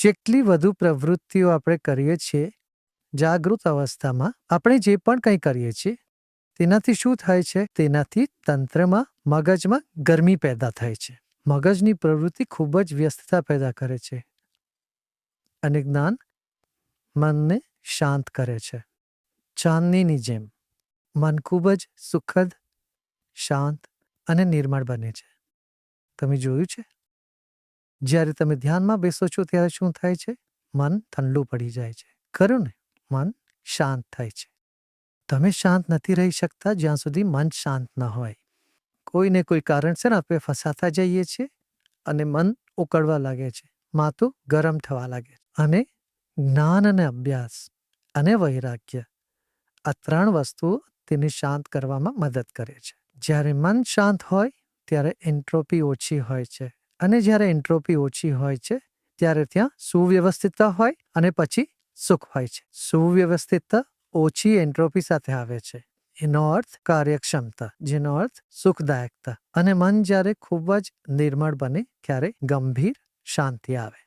જેટલી વધુ પ્રવૃત્તિઓ આપણે કરીએ છીએ જાગૃત અવસ્થામાં, આપણે જે પણ કંઈ કરીએ છીએ તેનાથી શું થાય છે? તેનાથી તંત્રમાં, મગજમાં ગરમી પેદા થાય છે. મગજની પ્રવૃત્તિ ખૂબ જ વ્યસ્તતા પેદા કરે છે અને જ્ઞાન મનને શાંત કરે છે. ચાંદનીની જેમ મન ખૂબ જ સુખદ, શાંત અને નિર્મળ બને છે. તમે જોયું છે? જ્યારે તમે ધ્યાનમાં બેસો છો ત્યારે શું થાય છે? મન ઠંડુ પડી જાય છે, ખરું ને? મન શાંત થાય છે. તમે શાંત નથી રહી શકતા જ્યાં સુધી મન શાંત ન હોય. કોઈને કોઈ કારણસર આપણે ફસાતા જઈએ છીએ અને મન ઉકળવા લાગે છે, માથું ગરમ થવા લાગે છે. અને જ્ઞાન અને અભ્યાસ અને વૈરાગ્ય, આ 3 વસ્તુઓ તેને શાંત કરવામાં મદદ કરે છે. જ્યારે મન શાંત હોય ત્યારે એન્ટ્રોપી ઓછી હોય છે, અને જ્યારે એન્ટ્રોપી ઓછી હોય છે ત્યારે ત્યાં સુવ્યવસ્થિતતા હોય અને પછી સુખ હોય છે. સુવ્યવસ્થિતતા ઓછી એન્ટ્રોપી સાથે આવે છે. એનો અર્થ કાર્યક્ષમતા, જેનો અર્થ સુખદાયકતા. અને મન જ્યારે ખૂબ જ નિર્મળ બને ત્યારે ગંભીર શાંતિ આવે.